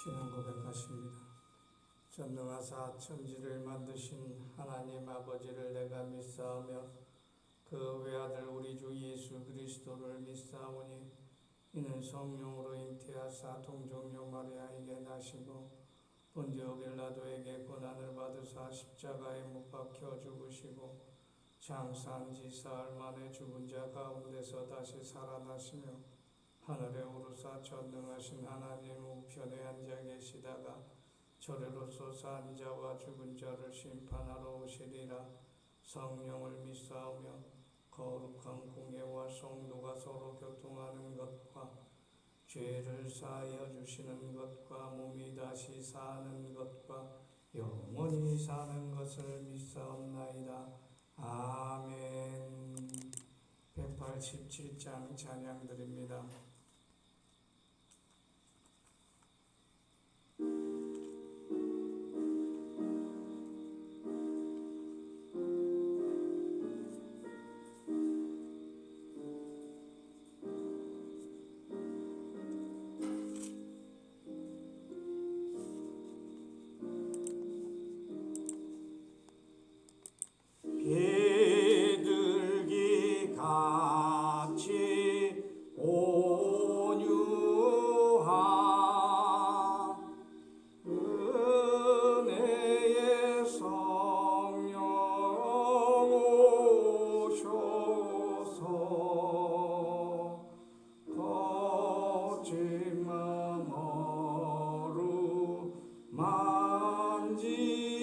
신앙 고백하십니다. 전능하사 천지를 만드신 하나님 아버지를 내가 믿사오며 그 외아들 우리 주 예수 그리스도를 믿사오니 이는 성령으로 잉태하사 동정녀 마리아에게 나시고 본디오 빌라도에게 고난을 받으사 십자가에 못 박혀 죽으시고 장사한 지 사흘 만에 죽은 자 가운데서 다시 살아나시며 하늘에 오르사 전능하신 하나님 우편에 앉아 계시다가 저리로서 산 자와 죽은 자를 심판하러 오시리라. 성령을 믿사오며 거룩한 공예와 성도가 서로 교통하는 것과 죄를 사하여 주시는 것과 몸이 다시 사는 것과 영원히 사는 것을 믿사옵나이다. 아멘. 187장 찬양드립니다. 비둘기 같이 온유한 은혜의 성령 오셔서 거친 마음 어루만지사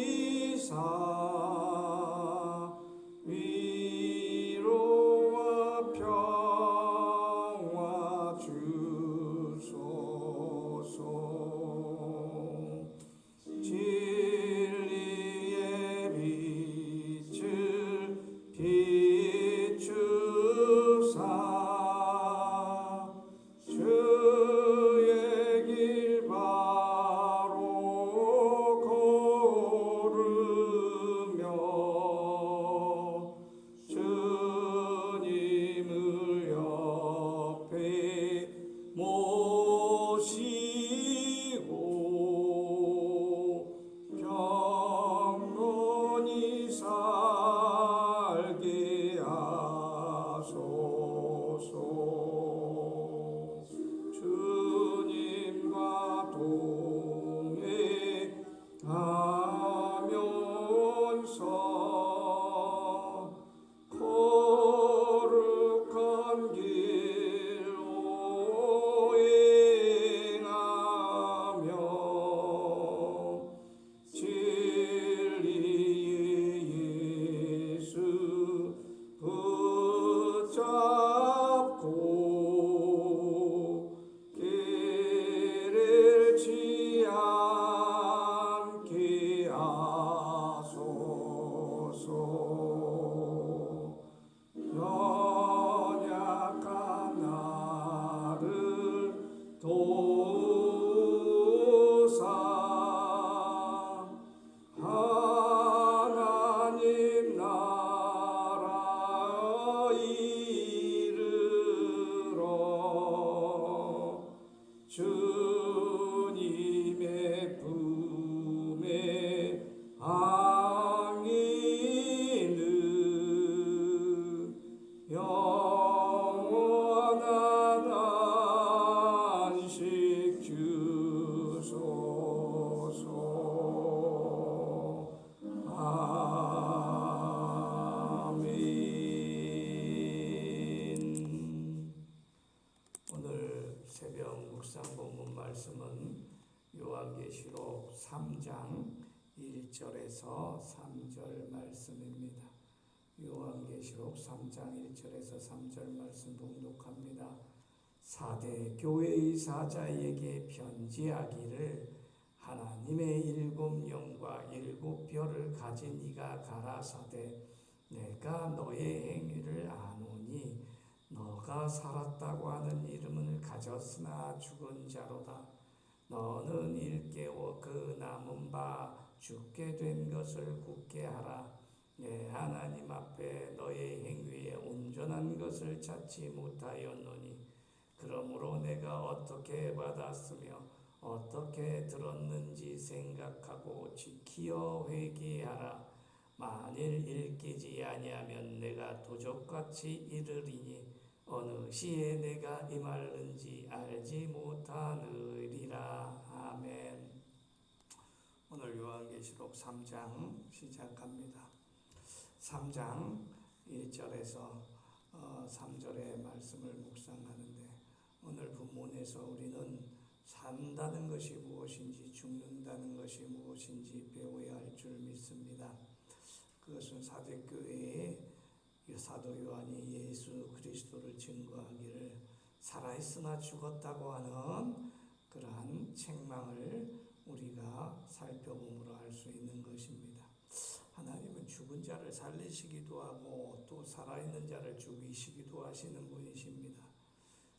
주님의 품에 안기는 영원한 안식 주소서. 아멘. 오늘 새벽 묵상 본문 말씀은 요한계시록 3장 1절에서 3절 말씀입니다. 요한계시록 3장 1절에서 3절 말씀 봉독합니다. 4대 교회의 사자에게 편지하기를 하나님의 7 영과 7 별을 가진 이가 가라사대 내가 너의 행위를 아노니 너가 살았다고 하는 이름을 가졌으나 죽은 자로다. 너는 일깨워 그 남은 바 죽게 된 것을 굳게 하라. 내 하나님 앞에 너의 행위에 온전한 것을 찾지 못하였노니 그러므로 내가 어떻게 받았으며 어떻게 들었는지 생각하고 지키어 회개하라. 만일 일깨지 아니하면 내가 도적같이 이르리니 어느 시에 내가 임할는지 알지 못하느리라. 아멘. 오늘 요한계시록 3장 시작합니다. 3장 1절에서 3절의 말씀을 묵상하는데, 오늘 본문에서 우리는 산다는 것이 무엇인지, 죽는다는 것이 무엇인지 배워야 할 줄 믿습니다. 그것은 사도교회의 사도 요한이 예수 그리스도를 증거하기를 살아있으나 죽었다고 하는 그러한 책망을 우리가 살펴봄으로 알 수 있는 것입니다. 하나님은 죽은 자를 살리시기도 하고 또 살아있는 자를 죽이시기도 하시는 분이십니다.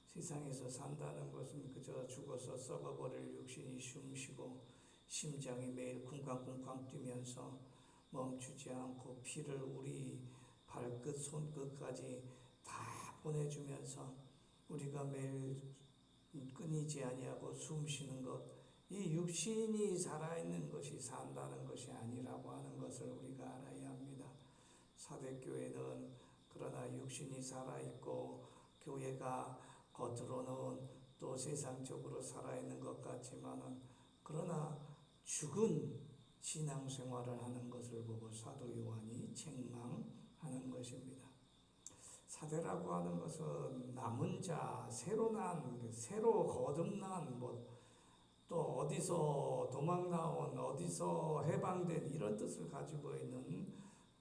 세상에서 산다는 것은 그저 죽어서 썩어버릴 육신이 숨쉬고 심장이 매일 쿵쾅쿵쾅 뛰면서 멈추지 않고 피를 우리 발끝 손끝까지 다 보내주면서 우리가 매일 끊이지 아니하고 숨쉬는 것, 이 육신이 살아있는 것이 산다는 것이 아니라고 하는 것을 우리가 알아야 합니다. 사대교회는 그러나 육신이 살아있고 교회가 겉으로는 또 세상적으로 살아있는 것 같지만은 그러나 죽은 신앙생활을 하는 것을 보고 사도 요한이 책망하는 것입니다. 사대라고 하는 것은 남은 자, 새로 거듭난 또 어디서 도망 나온, 어디서 해방된 이런 뜻을 가지고 있는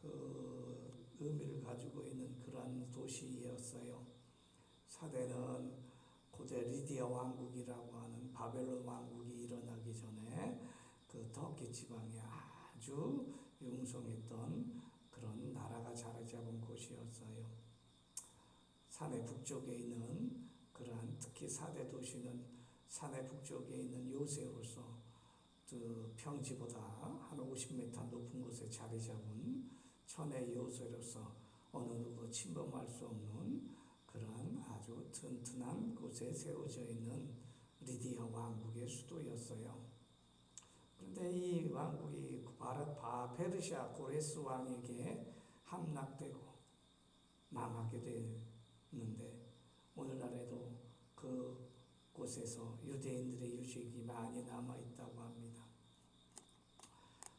그 의미를 가지고 있는 그러한 도시였어요. 사대는 고대 리디아 왕국이라고 하는 바벨론 왕국이 일어나기 전에 그 터키 지방에 아주 융성했던 그런 나라가 자리 잡은 곳이었어요. 산의 북쪽에 있는 그러한, 특히 사대 도시는 산의 북쪽에 있는 요새로서 그 평지보다 한 50m 높은 곳에 자리 잡은 천의 요새로서 어느 누구 침범할 수 없는 그러한 아주 튼튼한 곳에 세워져 있는 리디아 왕국의 수도였어요. 그런데 이 왕국이 페르시아 고레스 왕에게 함락되고 망하게 됐는데, 오늘날에도 그 곳에서 유대인들의 유적이 많이 남아있다고 합니다.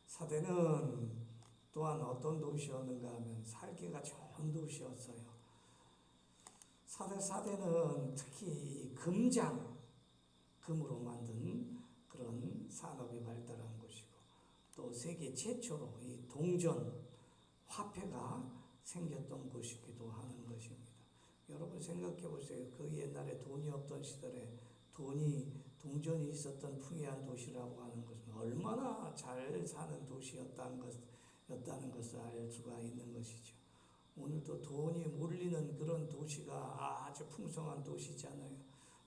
사대는 또한 어떤 도시였는가 하면 살기가 좋은 도시였어요. 사대는 특히 금으로 만든 그런 산업이 발달한 곳이고, 또 세계 최초로 이 동전 화폐가 생겼던 곳이기도 하는 것입니다. 여러분 생각해 보세요. 그 옛날에 돈이 없던 시절에 동전이 있었던 풍요한 도시라고 하는 것은 얼마나 잘 사는 도시였다는 것을 알 수가 있는 것이죠. 오늘도 돈이 몰리는 그런 도시가 아주 풍성한 도시잖아요.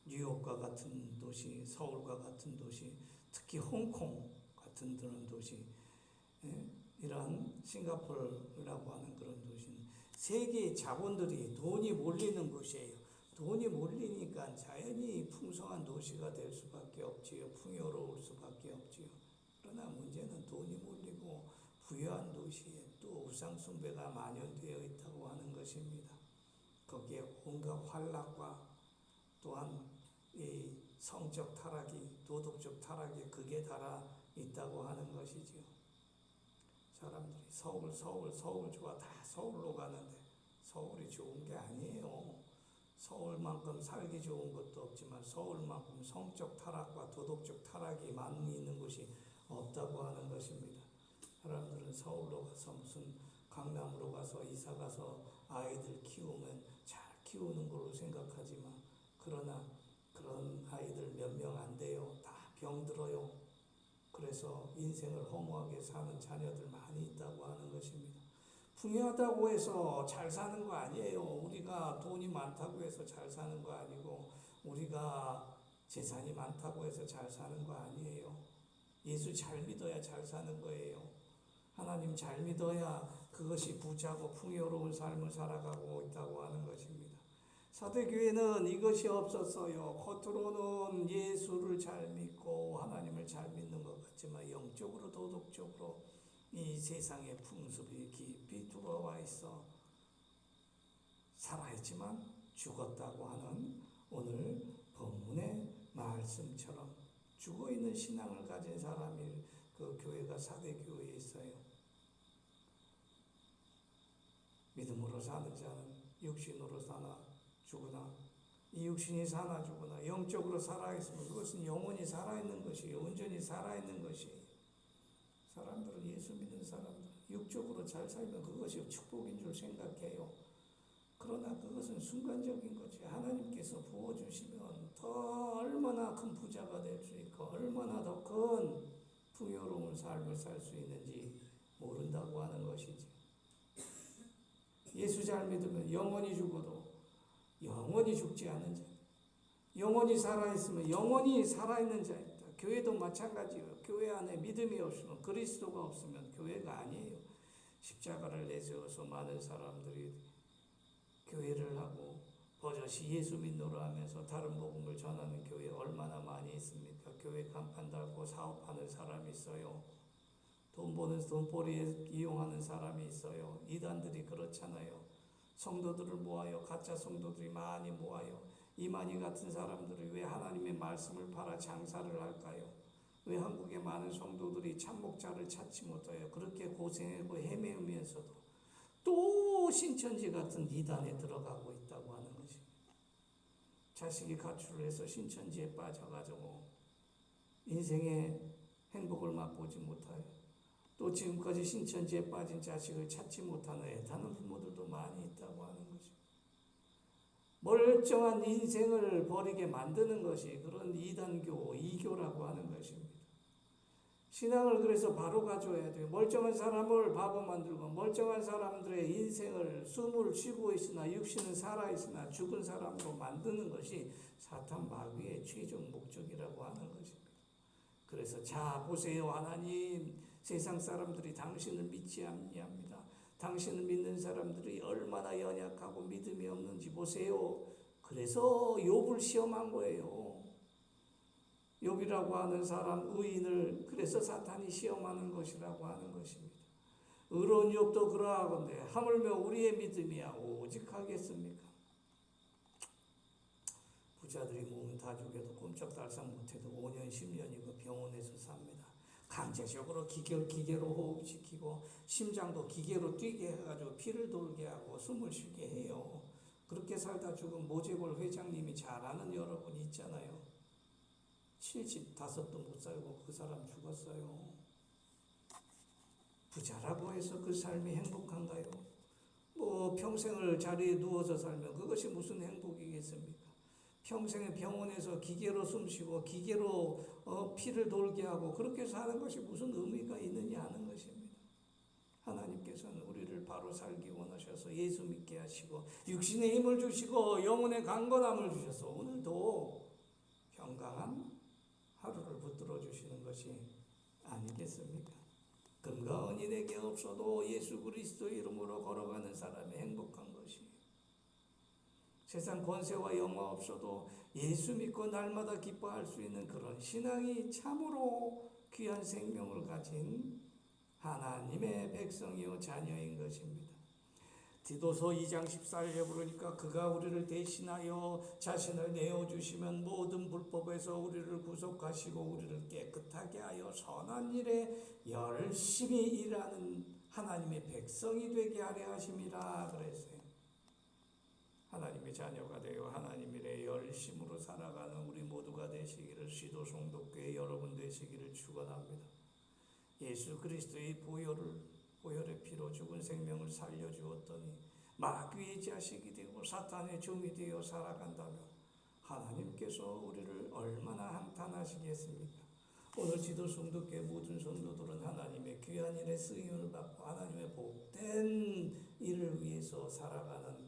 뉴욕과 같은 도시, 서울과 같은 도시, 특히 홍콩 같은 그런 도시, 이런 싱가포르라고 하는 그런 도시는 세계의 자본들이 돈이 몰리는 곳이에요. 돈이 몰리니까 자연히 풍성한 도시가 될 수밖에 없지요. 풍요로울 수밖에 없지요. 그러나 문제는 돈이 몰리고 부유한 도시에 또 우상숭배가 만연되어 있다고 하는 것입니다. 거기에 온갖 환락과 또한 이 성적 타락이, 도덕적 타락이 극에 달아 있다고 하는 것이지요. 사람들이 서울 좋아, 다 서울로 가는데 서울이 좋은 게 아니에요. 서울만큼 살기 좋은 것도 없지만 서울만큼 성적 타락과 도덕적 타락이 많이 있는 곳이 없다고 하는 것입니다. 사람들은 서울로 가서 무슨 강남으로 가서 이사 가서 아이들 키우면 잘 키우는 걸로 생각하지만, 그러나 그런 아이들 몇 명 안 돼요. 다 병들어요. 그래서 인생을 허무하게 사는 자녀들 많이 있다고 하는 것입니다. 풍요하다고 해서 잘 사는 거 아니에요. 우리가 돈이 많다고 해서 잘 사는 거 아니고, 우리가 재산이 많다고 해서 잘 사는 거 아니에요. 예수 잘 믿어야 잘 사는 거예요. 하나님 잘 믿어야 그것이 부자고 풍요로운 삶을 살아가고 있다고 하는 것입니다. 사도교회는 이것이 없었어요. 겉으로는 예수를 잘 믿고 하나님을 잘 믿는 것 같지만 영적으로 도덕적으로 이 세상의 풍습이 깊이 들어와 있어 살아있지만 죽었다고 하는 오늘 본문의 말씀처럼 죽어있는 신앙을 가진 사람이 그 교회가 사대교회에 있어요. 믿음으로 사는 자는 육신으로 사나 죽으나 이 육신이 사나 죽으나 영적으로 살아있으면 그것은 영원히 살아있는 것이에요. 온전히 살아있는 것이에요. 사람들은 예수 믿는 사람들 육적으로 잘 살면 그것이 축복인 줄 생각해요. 그러나 그것은 순간적인 거지. 하나님께서 부어주시면 더 얼마나 큰 부자가 될 수 있고 얼마나 더 큰 풍요로운 삶을 살 수 있는지 모른다고 하는 것이지. 예수 잘 믿으면 영원히 죽어도 영원히 죽지 않은 자, 영원히 살아있으면 영원히 살아있는 자입니다. 교회도 마찬가지예요. 교회 안에 믿음이 없으면 그리스도가 없으면 교회가 아니에요. 십자가를 내세워서 많은 사람들이 교회를 하고 버젓이 예수 믿노라 하면서 다른 복음을 전하는 교회 얼마나 많이 있습니까? 교회 간판 달고 사업하는 사람이 있어요. 돈 버는 돈벌이에 이용하는 사람이 있어요. 이단들이 그렇잖아요. 성도들을 모아요. 가짜 성도들이 많이 모아요. 이만희 같은 사람들이 왜 하나님의 말씀을 팔아 장사를 할까요? 왜 한국의 많은 성도들이 참목자를 찾지 못해요? 그렇게 고생하고 헤매면서도 또 신천지 같은 이단에 들어가고 있다고 하는 것입니다. 자식이 가출을 해서 신천지에 빠져가지고 인생의 행복을 맛보지 못하여 또 지금까지 신천지에 빠진 자식을 찾지 못하는 애타는 부모들도 많이 있다고 하는 것입니다. 멀쩡한 인생을 버리게 만드는 것이 그런 이단교, 이교라고 하는 것입니다. 신앙을 그래서 바로 가져야 돼요. 멀쩡한 사람을 바보 만들고 멀쩡한 사람들의 인생을 숨을 쉬고 있으나 육신은 살아있으나 죽은 사람으로 만드는 것이 사탄 마귀의 최종 목적이라고 하는 것입니다. 그래서 자 보세요. 하나님 세상 사람들이 당신을 믿지 아니합니다. 당신을 믿는 사람들이 얼마나 연약하고 믿음이 없는지 보세요. 그래서 욥을 시험한 거예요. 욥이라고 하는 사람 의인을 그래서 사탄이 시험하는 것이라고 하는 것입니다. 의로운 욥도 그러하건대 하물며 우리의 믿음이야 오직 하겠습니까? 부자들이 몸은 다 죽여도 꼼짝달싹 못해도 5년 10년이고 병원에서 삽니다. 강제적으로 기계로 호흡시키고 심장도 기계로 뛰게 해가지고 피를 돌게 하고 숨을 쉬게 해요. 그렇게 살다 죽은 모재골 회장님이 잘 아는 여러분 있잖아요. 75도 못 살고 그 사람 죽었어요. 부자라고 해서 그 삶이 행복한가요? 뭐 평생을 자리에 누워서 살면 그것이 무슨 행복이겠습니까? 평생에 병원에서 기계로 숨쉬고 기계로 피를 돌게 하고 그렇게 사는 것이 무슨 의미가 있느냐 하는 것입니다. 하나님께서는 우리를 바로 살기 원하셔서 예수 믿게 하시고 육신의 힘을 주시고 영혼의 강건함을 주셔서 오늘도 평강한 하루를 붙들어 주시는 것이 아니겠습니까? 금과 은이 내게 없어도 예수 그리스도 이름으로 걸어가는 사람이 행복한 것이 세상 권세와 영화 없어도 예수 믿고 날마다 기뻐할 수 있는 그런 신앙이 참으로 귀한 생명을 가진 하나님의 백성이요 자녀인 것입니다. 디도서 2장 14절에 보니까 그가 우리를 대신하여 자신을 내어주시면 모든 불법에서 우리를 구속하시고 우리를 깨끗하게 하여 선한 일에 열심히 일하는 하나님의 백성이 되게 하려 하심이라 그랬어요. 하나님의 자녀가 되어 하나님 일에 열심으로 살아가는 우리 모두가 되시기를 시도 성도교회 여러분 되시기를 축원합니다. 예수 그리스도의 보혈의 피로 죽은 생명을 살려주었더니 마귀의 자식이 되고 사탄의 종이 되어 살아간다면 하나님께서 우리를 얼마나 한탄하시겠습니까? 오늘 지도 성도교회 모든 성도들은 하나님의 귀한 일에 쓰임을 받고 하나님의 복된 일을 위해서 살아가는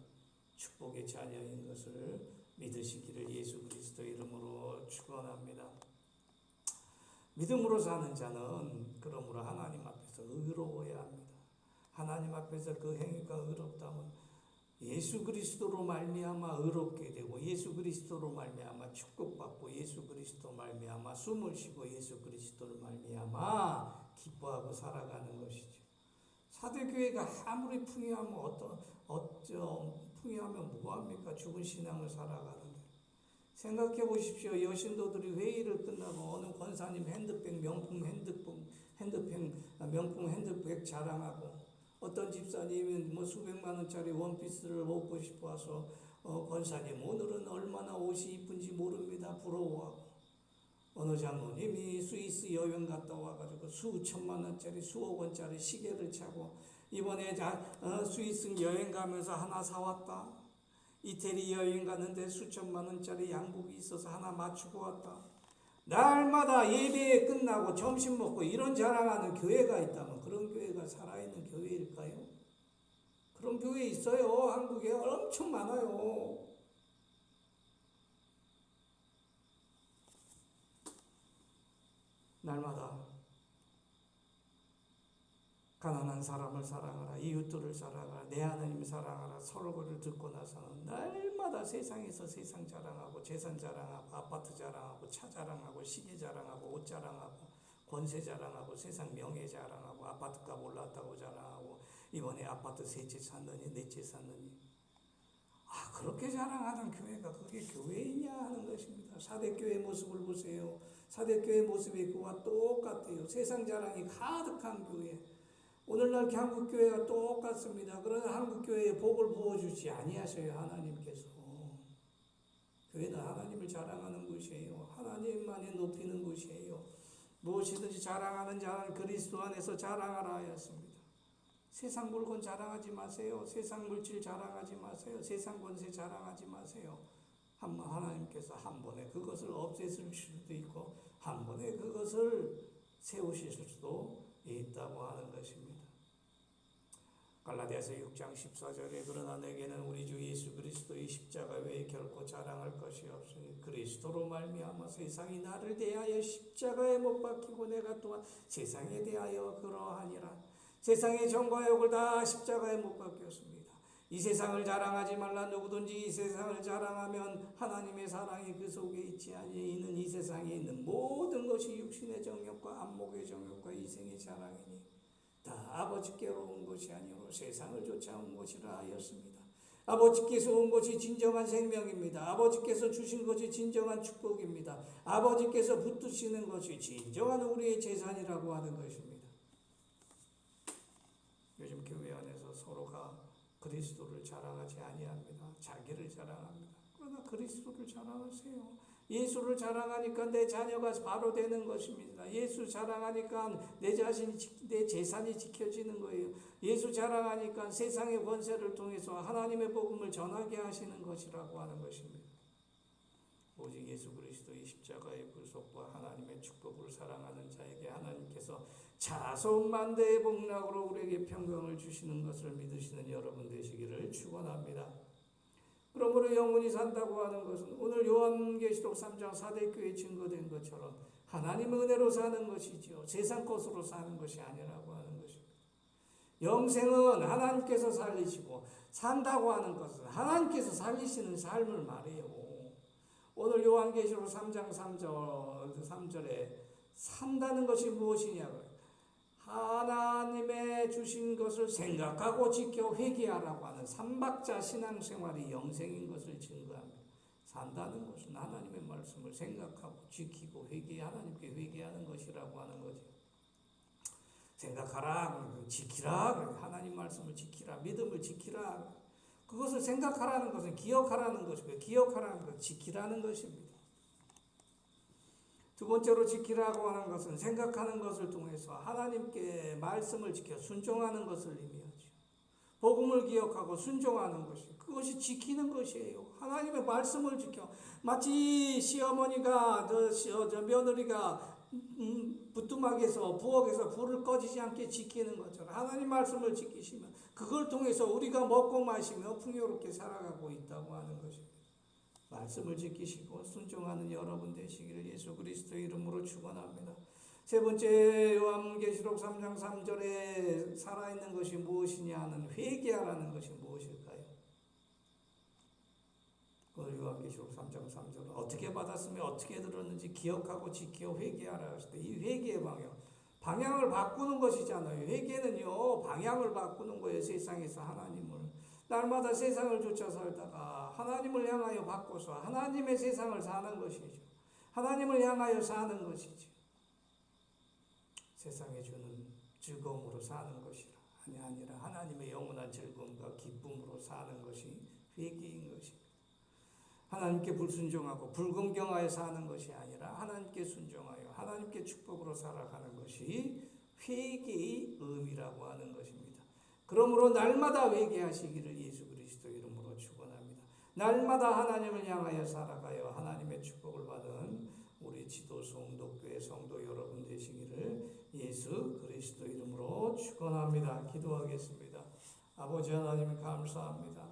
축복의 자녀인 것을 믿으시기를 예수 그리스도 이름으로 축원합니다. 믿음으로 사는 자는 그러므로 하나님 앞에서 의로워야 합니다. 하나님 앞에서 그 행위가 의롭다면 예수 그리스도로 말미암아 의롭게 되고 예수 그리스도로 말미암아 축복받고 예수 그리스도 말미암아 숨을 쉬고 예수 그리스도를 말미암아 기뻐하고 살아가는 것이죠. 사대교회가 아무리 풍요하면 풍요하면 뭐합니까? 죽은 신앙을 살아가는데. 생각해 보십시오. 여신도들이 회의를 끝나고 어느 권사님 명품 핸드백 자랑하고 어떤 집사님은 뭐 수백만 원짜리 원피스를 입고 싶어 와서 권사님 오늘은 얼마나 옷이 이쁜지 모릅니다. 부러워하고 어느 장로님이 스위스 여행 갔다 와가지고 수천만 원짜리 수억 원짜리 시계를 차고 이번에 스위스 여행 가면서 하나 사왔다. 이태리 여행 갔는데 수천만 원짜리 양복이 있어서 하나 맞추고 왔다. 날마다 예배 끝나고 점심 먹고 이런 자랑하는 교회가 있다면 그런 교회가 살아있는 교회일까요? 그런 교회 있어요. 한국에 엄청 많아요. 날마다 가난한 사람을 사랑하라, 이웃들을 사랑하라, 내 하나님 사랑하라 설교를 듣고 나서는 날마다 세상에서 세상 자랑하고 재산 자랑하고 아파트 자랑하고 차 자랑하고 시계 자랑하고 옷 자랑하고 권세 자랑하고 세상 명예 자랑하고 아파트값 올랐다고 자랑하고 이번에 아파트 세 채 샀느니 네 채 샀느니 그렇게 자랑하는 교회가 그게 교회이냐 하는 것입니다. 사대교회 모습을 보세요. 사대교회 모습이 그와 똑같아요. 세상 자랑이 가득한 교회. 오늘날 한국교회가 똑같습니다. 그러나 한국교회에 복을 부어주지 아니하셔요. 하나님께서. 교회는 하나님을 자랑하는 곳이에요. 하나님만이 높이는 곳이에요. 무엇이든지 자랑하는 자는 그리스도 안에서 자랑하라 하였습니다. 세상 물건 자랑하지 마세요. 세상 물질 자랑하지 마세요. 세상 권세 자랑하지 마세요. 하나님께서 한 번에 그것을 없애실 수도 있고 한 번에 그것을 세우실 수도 있다고 하는 것입니다. 갈라디아서 6장 14절에 그러나 내게는 우리 주 예수 그리스도의 십자가 외에 결코 자랑할 것이 없으니 그리스도로 말미암아 세상이 나를 대하여 십자가에 못 박히고 내가 또한 세상에 대하여 그러하니라. 세상의 정과 욕을 다 십자가에 못 박혔습니다. 이 세상을 자랑하지 말라. 누구든지 이 세상을 자랑하면 하나님의 사랑이 그 속에 있지 아니하니 이는 이 세상에 있는 모든 것이 육신의 정욕과 안목의 정욕과 이생의 자랑이니 다 아버지께로 온 것이 아니오 세상을 쫓아온 것이라 하였습니다. 아버지께서 온 것이 진정한 생명입니다. 아버지께서 주신 것이 진정한 축복입니다. 아버지께서 붙드시는 것이 진정한 우리의 재산이라고 하는 것입니다. 요즘 교회 안에서 서로가 그리스도를 자랑하지 아니합니다. 자기를 자랑합니다. 그러나 그리스도를 자랑하세요. 예수를 자랑하니까 내 자녀가 바로 되는 것입니다. 예수 자랑하니까 내 재산이 지켜지는 거예요. 예수 자랑하니까 세상의 권세를 통해서 하나님의 복음을 전하게 하시는 것이라고 하는 것입니다. 오직 예수 그리스도의 십자가의 불속과 하나님의 축복을 사랑하는 자에게 하나님께서 자손만대의 복락으로 우리에게 평강을 주시는 것을 믿으시는 여러분 되시기를 축원합니다. 그러므로 영원히 산다고 하는 것은 오늘 요한계시록 3장 4대교회에 증거된 것처럼 하나님의 은혜로 사는 것이지요. 세상 것으로 사는 것이 아니라고 하는 것입니다. 영생은 하나님께서 살리시고 산다고 하는 것은 하나님께서 살리시는 삶을 말해요. 오늘 요한계시록 3장 3절에 산다는 것이 무엇이냐고요. 하나님의 주신 것을 생각하고 지켜 회개하라고 하는 삼박자 신앙생활이 영생인 것을 증거합니다. 산다는 것은 하나님의 말씀을 생각하고 지키고 하나님께 회개하는 것이라고 하는 거죠. 생각하라, 지키라, 하나님 말씀을 지키라, 믿음을 지키라. 그것을 생각하라는 것은 기억하라는 것이고요. 기억하라는 것은 지키라는 것입니다. 두 번째로 지키라고 하는 것은 생각하는 것을 통해서 하나님께 말씀을 지켜 순종하는 것을 의미하죠. 복음을 기억하고 순종하는 것이 그것이 지키는 것이에요. 하나님의 말씀을 지켜 마치 시어머니가 며느리가 부뚜막에서 부엌에서 불을 꺼지지 않게 지키는 것처럼 하나님 말씀을 지키시면 그걸 통해서 우리가 먹고 마시며 풍요롭게 살아가고 있다고 하는 것입니다. 말씀을 지키시고 순종하는 여러분 되시기를 예수 그리스도의 이름으로 축원합니다. 세 번째 요한계시록 3장 3절에 살아있는 것이 무엇이냐 하는 회개하라는 것이 무엇일까요? 오늘 요한계시록 3장 3절 어떻게 받았으며 어떻게 들었는지 기억하고 지켜 회개하라 하실 때 이 회개의 방향을 바꾸는 것이잖아요. 회개는요 방향을 바꾸는 거예요. 세상에서 하나님을 날마다 세상을 쫓아 살다가 하나님을 향하여 바꿔서 하나님의 세상을 사는 것이죠. 하나님을 향하여 사는 것이죠. 세상에 주는 즐거움으로 사는 것이라 아니라 하나님의 영원한 즐거움과 기쁨으로 사는 것이 회개인 것입니다. 하나님께 불순종하고 불공경하여 사는 것이 아니라 하나님께 순종하여 하나님께 축복으로 살아가는 것이 회개의 의미라고 하는 것입니다. 그러므로 날마다 회개하시기를 예수 그리스도 이름으로 축원합니다. 날마다 하나님을 향하여 살아가여 하나님의 축복을 받은 우리 지도 성도교회 성도 여러분 되시기를 예수 그리스도 이름으로 축원합니다. 기도하겠습니다. 아버지 하나님 감사합니다.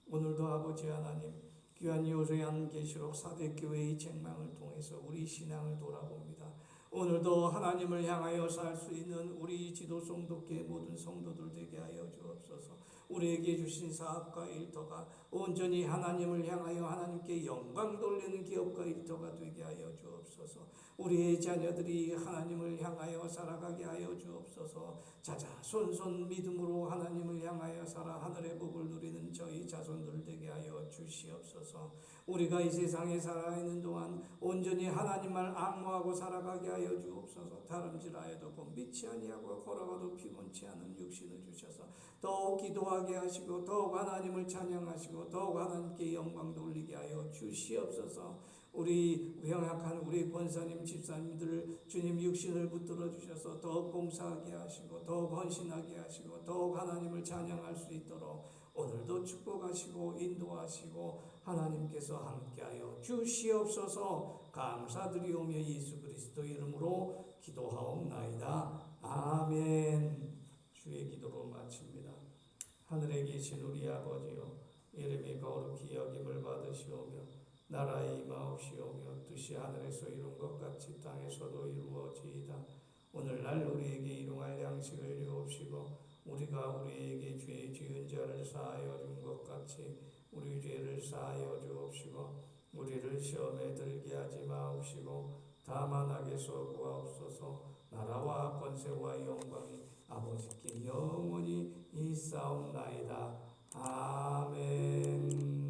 오늘도 아버지 하나님 귀한 요한계시록 4대 교회의 책망을 통해서 우리 신앙을 돌아봅니다. 오늘도 하나님을 향하여 살 수 있는 우리 지도 성도교회 모든 성도들 되게 하여 주옵소서. 우리에게 주신 사업과 일터가 온전히 하나님을 향하여 하나님께 영광 돌리는 기업과 일터가 되게 하여 주옵소서. 우리의 자녀들이 하나님을 향하여 살아가게 하여 주옵소서. 자자손손 믿음으로 하나님을 향하여 살아 하늘의 복을 누리는 저희 자손들 되게 하여 주시옵소서. 우리가 이 세상에 살아있는 동안 온전히 하나님을 앙모하고 살아가게 하여 주옵소서. 다름질하여도 곤비치 아니하고 걸어가도 피곤치 않은 육신을 주셔서 더욱 기도하게 하시고 더욱 하나님을 찬양하시고 더욱 하나님께 영광 돌리게 하여 주시옵소서. 우리 병약한 우리 권사님 집사님들을 주님 육신을 붙들어 주셔서 더욱 봉사하게 하시고 더욱 헌신하게 하시고 더욱 하나님을 찬양할 수 있도록 오늘도 축복하시고 인도하시고 하나님께서 함께하여 주시옵소서. 감사드리오며 예수 그리스도 이름으로 기도하옵나이다. 아멘. 주의 기도로 마칩니다. 하늘에 계신 우리 아버지여, 이름이 거룩히 여김을 받으시오며 나라의 임하옵시오며 뜻이 하늘에서 이룬 것 같이 땅에서도 이루어지이다. 오늘날 우리에게 일용할 양식을 주옵시고 우리가 우리에게 죄 지은 자를 사하여 준 것 같이 우리 죄를 사하여 주옵시고 우리를 시험에 들게 하지 마옵시고 다만 악에서 구하옵소서. 나라와 권세와 영광이 아버지께 영원히 있사옵나이다. 아멘.